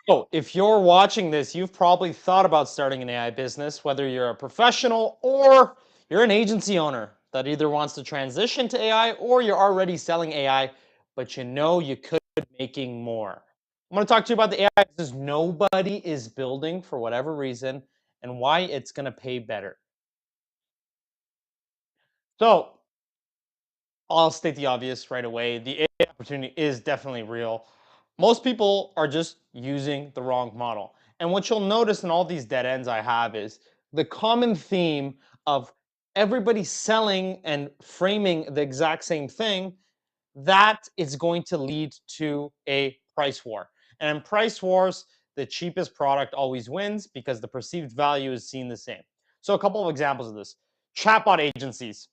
So, if you're watching this, you've probably thought about starting an AI business, whether you're a professional or you're an agency owner that either wants to transition to AI or you're already selling AI, but you know you could be making more. I'm going to talk to you about the AI business nobody is building for whatever reason and why it's going to pay better. So, I'll state the obvious right away. The AI opportunity is definitely real. Most people are just using the wrong model. And what you'll notice in all these dead ends I have is the common theme of everybody selling and framing the exact same thing, that is going to lead to a price war. And in price wars, the cheapest product always wins because the perceived value is seen the same. So, a couple of examples of this: chatbot agencies,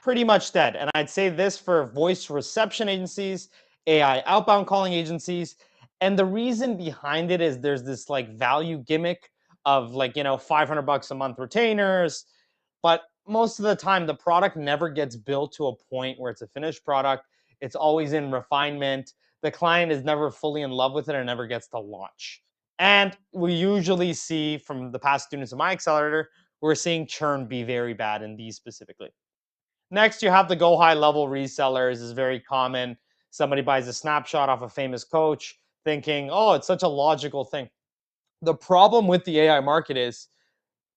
pretty much dead. And I'd say this for voice reception agencies, AI outbound calling agencies. And the reason behind it is there's this like value gimmick of like, 500 bucks a month retainers. But most of the time, the product never gets built to a point where it's a finished product. It's always in refinement. The client is never fully in love with it and never gets to launch. And we usually see from the past students of my accelerator, we're seeing churn be very bad in these specifically. Next, you have the GoHighLevel resellers. Is very common. Somebody buys a snapshot off a famous coach, thinking, "Oh, it's such a logical thing." The problem with the AI market is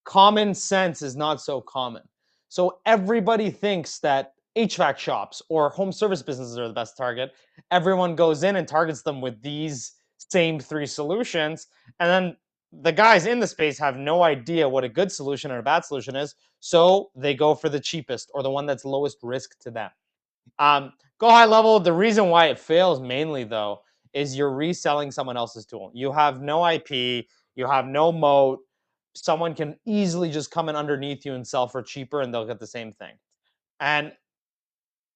common sense is not so common. So everybody thinks that HVAC shops or home service businesses are the best target. Everyone goes in and targets them with these same three solutions. And then the guys in the space have no idea what a good solution or a bad solution is. So they go for the cheapest or the one that's lowest risk to them. GoHighLevel, the reason why it fails mainly though is you're reselling someone else's tool. You have no IP, you have no moat. Someone can easily just come in underneath you and sell for cheaper and they'll get the same thing. And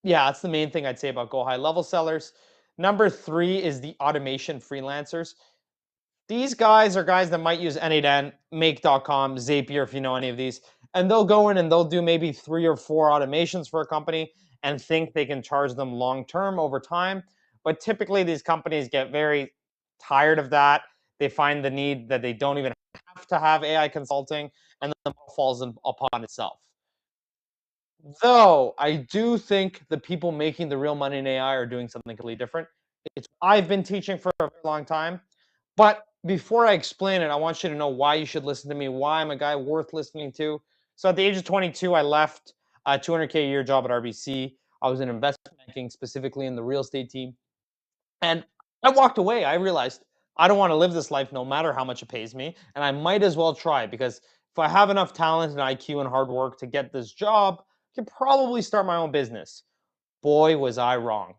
yeah, that's the main thing I'd say about GoHighLevel sellers. Number three is the automation freelancers. These guys are guys that might use N8N, Make.com, Zapier, if you know any of these, and they'll go in and they'll do maybe 3 or 4 automations for a company and think they can charge them long term over time. But typically, these companies get very tired of that. They find the need that they don't even have to have AI consulting, and then the model falls upon itself. Though I do think the people making the real money in AI are doing something completely different. It's I've been teaching for a very long time. But before I explain it, I want you to know why you should listen to me, why I'm a guy worth listening to. So at the age of 22, I left a 200K a year job at RBC. I was in investment banking, specifically in the real estate team. And I walked away. I realized I don't want to live this life no matter how much it pays me. And I might as well try because if I have enough talent and IQ and hard work to get this job, I can probably start my own business. Boy, was I wrong.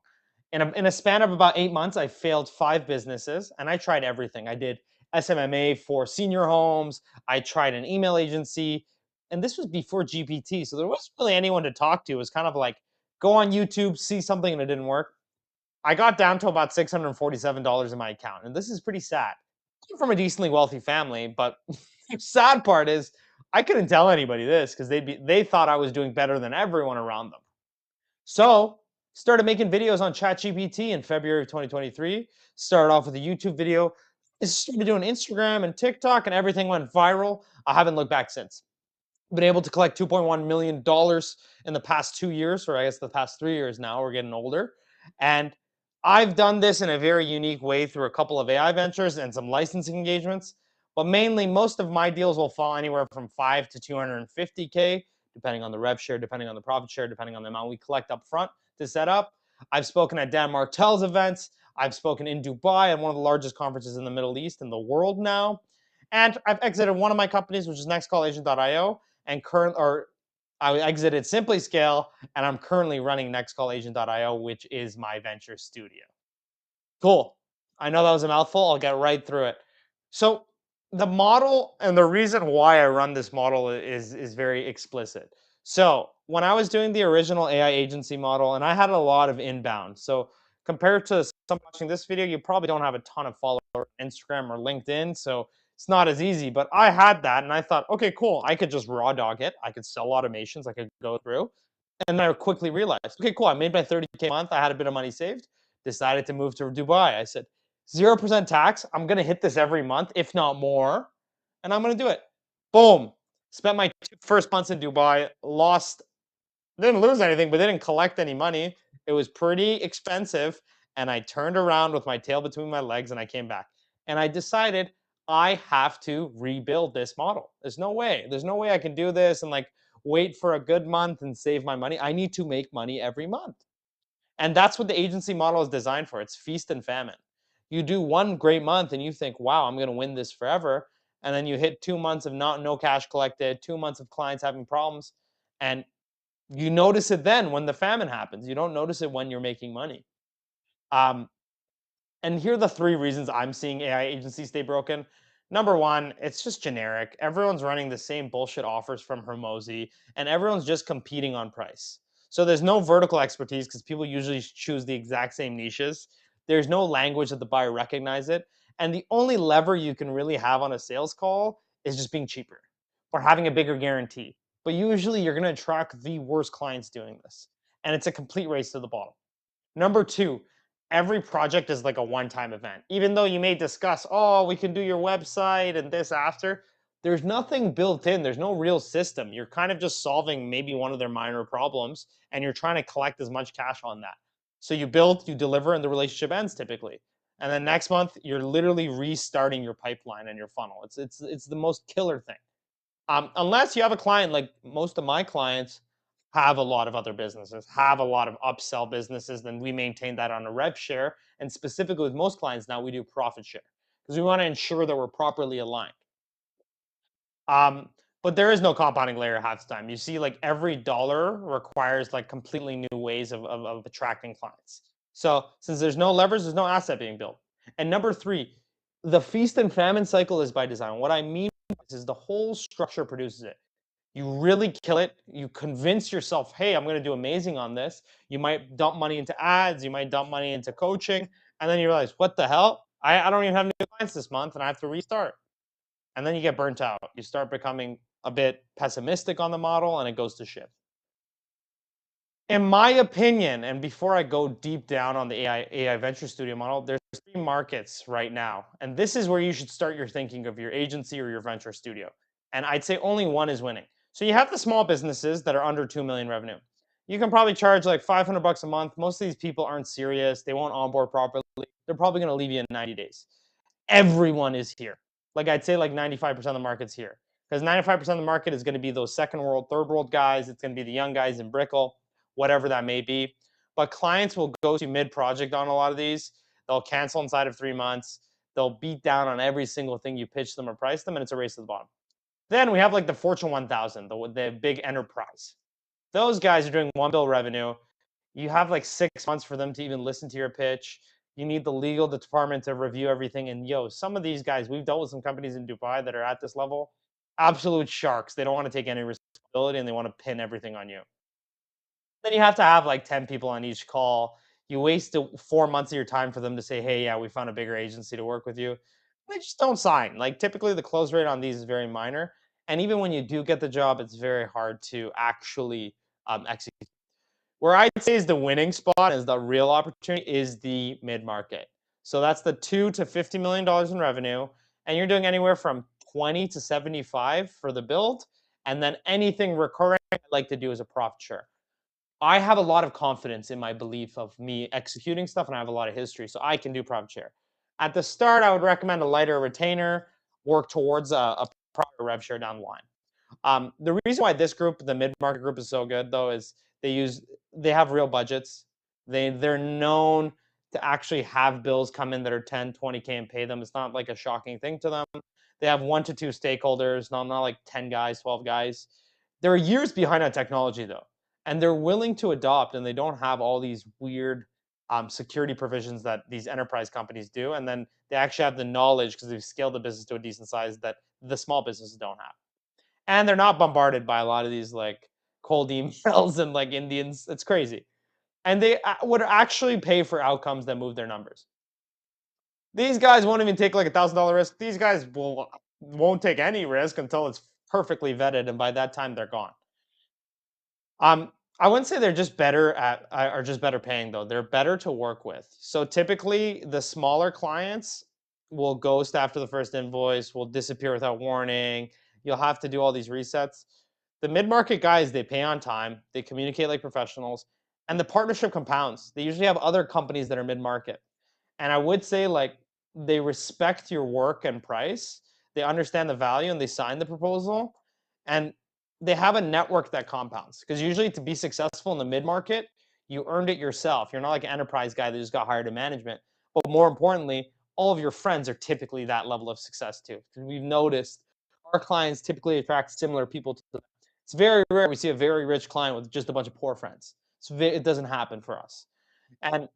In a span of about 8 months, I failed 5 businesses and I tried everything. I did SMMA for senior homes, I tried an email agency, and this was before GPT. So there wasn't really anyone to talk to. It was kind of like go on YouTube, see something, and it didn't work. I got down to about $647 in my account, and this is pretty sad. I'm from a decently wealthy family, but the sad part is I couldn't tell anybody this because they thought I was doing better than everyone around them. So started making videos on ChatGPT in February of 2023. Started off with a YouTube video. I started doing Instagram and TikTok, and everything went viral. I haven't looked back since. Been able to collect $2.1 million in the past 2 years, or I guess the past 3 years now. We're getting older. And I've done this in a very unique way through a couple of AI ventures and some licensing engagements. But mainly, most of my deals will fall anywhere from 5 to 250K, depending on the rev share, depending on the profit share, depending on the amount we collect up front to set up. I've spoken at Dan Martell's events. I've spoken in Dubai at one of the largest conferences in the Middle East in the world now. And I've exited one of my companies, which is nextcallagent.io, and I exited Simply Scale, and I'm currently running nextcallagent.io, which is my venture studio. Cool. I know that was a mouthful. I'll get right through it. So the model and the reason why I run this model is very explicit. So when I was doing the original AI agency model, and I had a lot of inbound. So compared to some watching this video, you probably don't have a ton of followers on Instagram or LinkedIn. So it's not as easy. But I had that and I thought, okay, cool. I could just raw dog it. I could sell automations. I could go through. And then I quickly realized, okay, cool. I made my 30K a month. I had a bit of money saved. Decided to move to Dubai. I said, 0% tax. I'm going to hit this every month, if not more. And I'm going to do it. Boom. Spent my first months in Dubai, lost, didn't lose anything, but didn't collect any money. It was pretty expensive. And I turned around with my tail between my legs and I came back. And I decided I have to rebuild this model. There's no way. There's no way I can do this and like wait for a good month and save my money. I need to make money every month. And that's what the agency model is designed for. It's feast and famine. You do one great month and you think, wow, I'm going to win this forever. And then you hit 2 months of no cash collected, 2 months of clients having problems. And you notice it then when the famine happens. You don't notice it when you're making money. Um, and here are the three reasons I'm seeing AI agencies stay broken. Number one, it's just generic. Everyone's running the same bullshit offers from Hermosi, and everyone's just competing on price. So there's no vertical expertise because people usually choose the exact same niches. There's no language that the buyer recognize it. And the only lever you can really have on a sales call is just being cheaper or having a bigger guarantee. But usually you're going to attract the worst clients doing this. And it's a complete race to the bottom. Number two, every project is like a one-time event. Even though you may discuss, oh, we can do your website and this after, there's nothing built in. There's no real system. You're kind of just solving maybe one of their minor problems and you're trying to collect as much cash on that. So you build, you deliver, and the relationship ends typically. And then next month, you're literally restarting your pipeline and your funnel. It's the most killer thing. Unless you have a client like most of my clients have a lot of other businesses, have a lot of upsell businesses, then we maintain that on a rev share. And specifically with most clients now, we do profit share because we want to ensure that we're properly aligned. Um, but there is no compounding layer half the time. You see, like every dollar requires like completely new ways of attracting clients. So since there's no levers, there's no asset being built. And number three, the feast and famine cycle is by design. What I mean is the whole structure produces it. You really kill it. You convince yourself, hey, I'm going to do amazing on this. You might dump money into ads. You might dump money into coaching. And then you realize, what the hell? I don't even have new clients this month and I have to restart. And then you get burnt out. You start becoming a bit pessimistic on the model and it goes to shit. In my opinion, and before I go deep down on the AI venture studio model, there's three markets right now. And this is where you should start your thinking of your agency or your venture studio. And I'd say only one is winning. So you have the small businesses that are under 2 million revenue. You can probably charge like 500 bucks a month. Most of these people aren't serious. They won't onboard properly. They're probably going to leave you in 90 days. Everyone is here. Like I'd say like 95% of the market's here. Because 95% of the market is going to be those second world, third world guys. It's going to be the young guys in Brickell, whatever that may be. But clients will go to mid-project on a lot of these. They'll cancel inside of 3 months. They'll beat down on every single thing you pitch them or price them, and it's a race to the bottom. Then we have like the Fortune 1000, the big enterprise. Those guys are doing one bill revenue. You have like 6 months for them to even listen to your pitch. You need the legal department to review everything. And yo, some of these guys, we've dealt with some companies in Dubai that are at this level, absolute sharks. They don't want to take any responsibility and they want to pin everything on you. Then you have to have like 10 people on each call. You waste 4 months of your time for them to say, hey, yeah, we found a bigger agency to work with you. They just don't sign. Like typically the close rate on these is very minor. And even when you do get the job, it's very hard to actually execute. Where I'd say is the winning spot, is the real opportunity, is the mid market. So that's the $2 to $50 million in revenue, and you're doing anywhere from 20 to 75 for the build, and then anything recurring I'd like to do is a profit share. I have a lot of confidence in my belief of me executing stuff, and I have a lot of history, so I can do profit share. At the start, I would recommend a lighter retainer, work towards a proper rev share down the line. The reason why this group, the mid-market group, is so good though is they have real budgets. They're known to actually have bills come in that are 10, 20K and pay them. It's not like a shocking thing to them. They have 1 to 2 stakeholders, not like 10 guys, 12 guys. They're years behind on technology though, and they're willing to adopt, and they don't have all these weird security provisions that these enterprise companies do. And then they actually have the knowledge because they've scaled the business to a decent size that the small businesses don't have, and they're not bombarded by a lot of these like cold emails and like Indians. It's crazy, and they would actually pay for outcomes that move their numbers. These guys won't even take like $1,000 risk. These guys won't take any risk until it's perfectly vetted, and by that time they're gone. I wouldn't say they're just better at are just better paying though. They're better to work with. So typically the smaller clients will ghost after the first invoice, will disappear without warning. You'll have to do all these resets. The mid-market guys, they pay on time, they communicate like professionals, and the partnership compounds. They usually have other companies that are mid-market. And I would say like they respect your work and price. They understand the value and they sign the proposal. And they have a network that compounds. Because usually to be successful in the mid-market, you earned it yourself. You're not like an enterprise guy that just got hired in management. But more importantly, all of your friends are typically that level of success too. Because we've noticed our clients typically attract similar people to them. It's very rare we see a very rich client with just a bunch of poor friends. It doesn't happen for us. And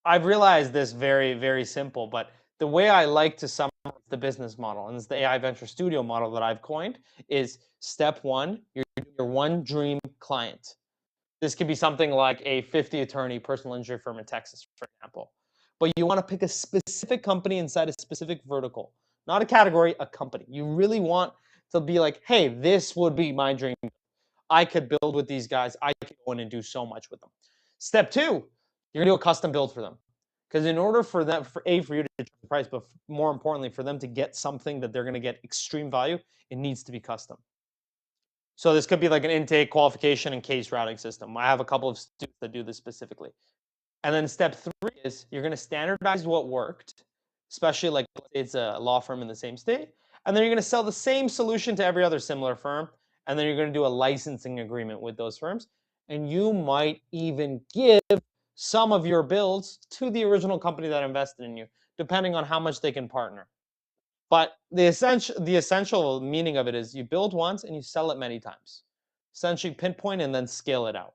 I've realized this very simple, but the way I like to summarize the business model, and it's the AI Venture Studio model that I've coined, is step one, you're your one dream client. This could be something like a 50 attorney personal injury firm in Texas, for example. But you want to pick a specific company inside a specific vertical, not a category, a company. You really want to be like, hey, this would be my dream. I could build with these guys. I could go in and do so much with them. Step two, you're gonna do a custom build for them. Because in order for them, for you to charge the price, but more importantly, for them to get something that they're gonna get extreme value, it needs to be custom. So this could be like an intake, qualification, and case routing system. I have a couple of students that do this specifically. And then step three is you're going to standardize what worked, especially like it's a law firm in the same state. And then you're going to sell the same solution to every other similar firm. And then you're going to do a licensing agreement with those firms. And you might even give some of your builds to the original company that invested in you, depending on how much they can partner. But the essential meaning of it is you build once and you sell it many times. Essentially pinpoint and then scale it out.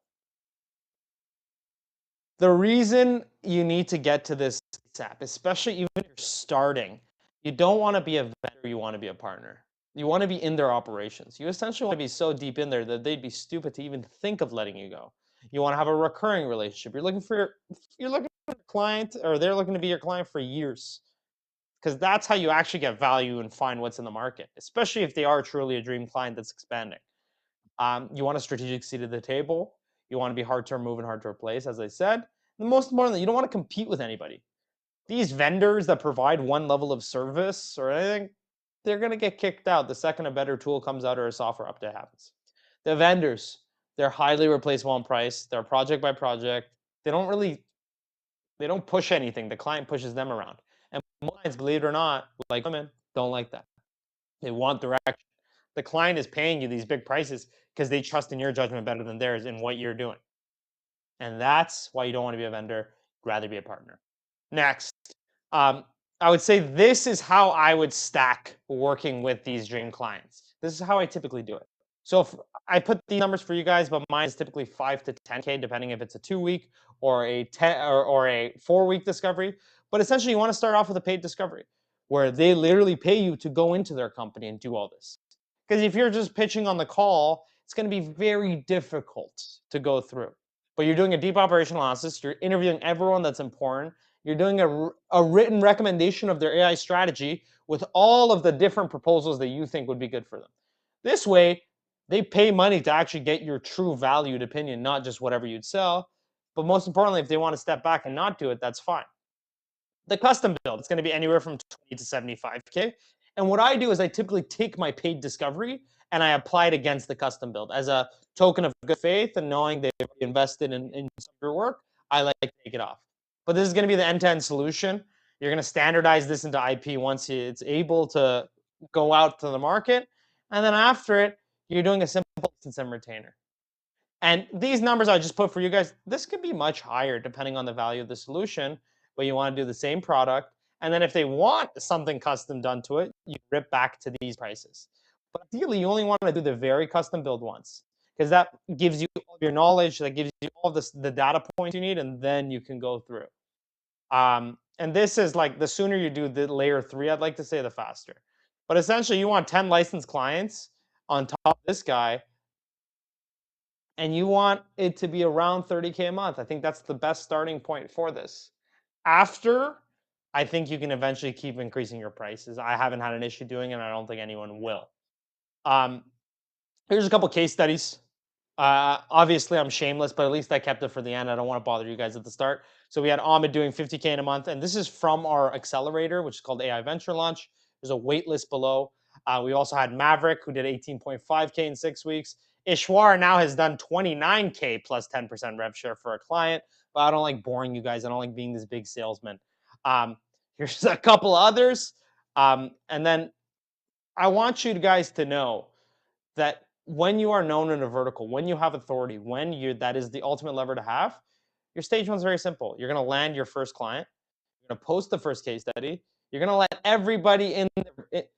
The reason you need to get to this app, especially even if you're starting, you don't want to be a vendor, you want to be a partner. You want to be in their operations. You essentially want to be so deep in there that they'd be stupid to even think of letting you go. You want to have a recurring relationship. You're looking for a client, or they're looking to be your client for years. Because that's how you actually get value and find what's in the market, especially if they are truly a dream client that's expanding. You want a strategic seat at the table. You want to be hard to remove and hard to replace, as I said. And most importantly, you don't want to compete with anybody. These vendors that provide one level of service or anything, they're going to get kicked out the second a better tool comes out or a software update happens. The vendors, they're highly replaceable in price. They're project by project. They don't really, they don't push anything. The client pushes them around. And clients, believe it or not, like women, don't like that. They want direction. The client is paying you these big prices because they trust in your judgment better than theirs in what you're doing. And that's why you don't want to be a vendor, rather be a partner. Next, um, I would say this is how I would stack working with these dream clients. This is how I typically do it. So if I put these numbers for you guys, but mine is typically 5 to 10K, depending if it's a 2 week or a 10 or a 4 week discovery. But essentially, you want to start off with a paid discovery where they literally pay you to go into their company and do all this. Because if you're just pitching on the call, it's going to be very difficult to go through. But you're doing a deep operational analysis, you're interviewing everyone that's important, you're doing a written recommendation of their AI strategy with all of the different proposals that you think would be good for them. This way, they pay money to actually get your true valued opinion, not just whatever you'd sell. But most importantly, if they want to step back and not do it, that's fine. The custom build, it's going to be anywhere from 20 to 75K. And what I do is I typically take my paid discovery and I apply it against the custom build as a token of good faith and knowing they've invested in some of your work. I like to take it off. But this is going to be the end-to-end solution. You're going to standardize this into IP once it's able to go out to the market. And then after it, you're doing a simple license and retainer. And these numbers I just put for you guys, this could be much higher depending on the value of the solution, but you want to do the same product. And then if they want something custom done to it, you rip back to these prices. But ideally, you only want to do the very custom build once because that gives you all of your knowledge, that gives you all the data points you need, and then you can go through. And this is like the sooner you do the layer 3, I'd like to say, the faster. But essentially, you want 10 licensed clients on top of this guy and you want it to be around 30K a month. I think that's the best starting point for this. After, I think you can eventually keep increasing your prices. I haven't had an issue doing it, and I don't think anyone will. Um, Here's a couple case studies. Obviously, I'm shameless, but at least I kept it for the end. I don't want to bother you guys at the start. So we had Ahmed doing 50K in a month, and this is from our accelerator, which is called AI Venture Launch. There's a wait list below. We also had Maverick, who did 18.5K in 6 weeks. Ishwar now has done 29K plus 10% rev share for a client, but I don't like boring you guys. I don't like being this big salesman. Here's a couple others. And then I want you guys to know that when you are known in a vertical, when you have authority, when you that is the ultimate lever to have, your stage one's very simple. You're going to land your first client. You're going to post the first case study. You're going to let everybody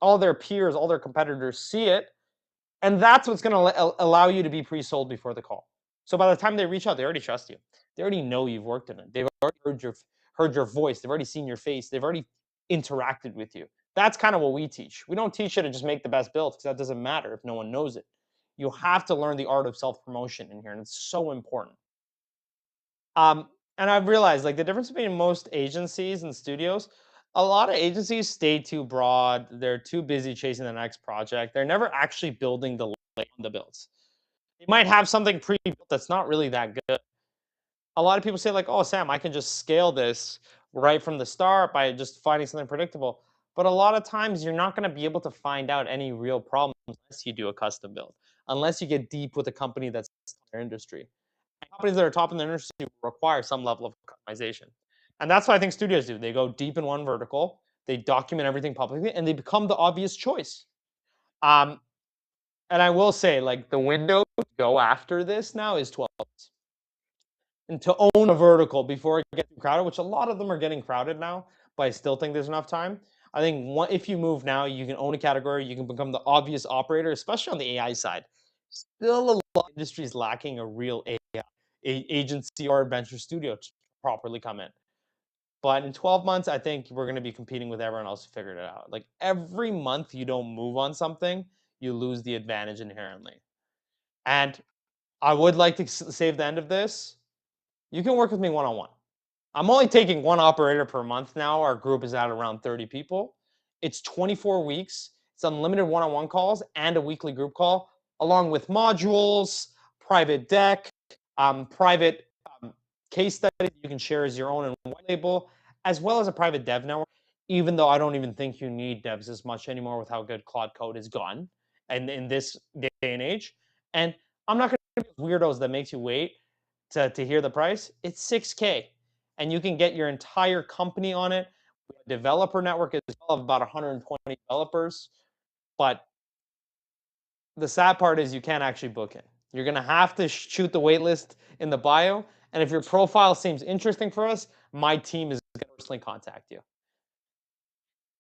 all their peers, all their competitors see it. And that's what's going to allow you to be pre-sold before the call. So by the time they reach out, they already trust you. They already know you've worked in it. They've already heard your voice. They've already seen your face. They've already interacted with you. That's kind of what we teach. We don't teach you to just make the best build because that doesn't matter if no one knows it. You have to learn the art of self-promotion in here, and it's so important. Um, and I've realized like the difference between most agencies and studios, a lot of agencies stay too broad. They're too busy chasing the next project. They're never actually building the builds. They might have something pre-built that's not really that good. A lot of people say like, "Oh, Sam, I can just scale this right from the start by just finding something predictable." But a lot of times you're not going to be able to find out any real problems unless you do a custom build, unless you get deep with a company that's in their industry. Companies that are top in their industry require some level of customization. And that's what I think studios do. They go deep in one vertical, they document everything publicly, and they become the obvious choice. Um, and I will say, like, the window to go after this now is 12 months. And to own a vertical before it gets too crowded, which a lot of them are getting crowded now, but I still think there's enough time. I think if you move now, you can own a category, you can become the obvious operator, especially on the AI side. Still, a lot of industries lacking a real AI agency or venture studio to properly come in. But in 12 months, I think we're going to be competing with everyone else who figured it out. Like every month you don't move on something, you lose the advantage inherently. And I would like to save the end of this. You can work with me one on one. I'm only taking one operator per month now. Our group is at around 30 people. It's 24 weeks. It's unlimited one on one calls and a weekly group call, along with modules, private deck, private case studies you can share as your own and white label, as well as a private dev network. Even though I don't even think you need devs as much anymore with how good Claude Code is gone and in this day and age. And I'm not going to be weirdos that makes you wait to hear the price. It's 6K and you can get your entire company on it. Developer network as well of about 120 developers. But the sad part is you can't actually book it. You're going to have to shoot the waitlist in the bio. And if your profile seems interesting for us, my team is going to personally contact you.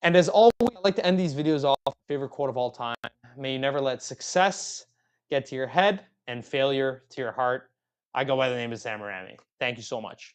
And as always, I like to end these videos off with my favorite quote of all time. May you never let success get to your head and failure to your heart. I go by the name of Sam Rami. Thank you so much.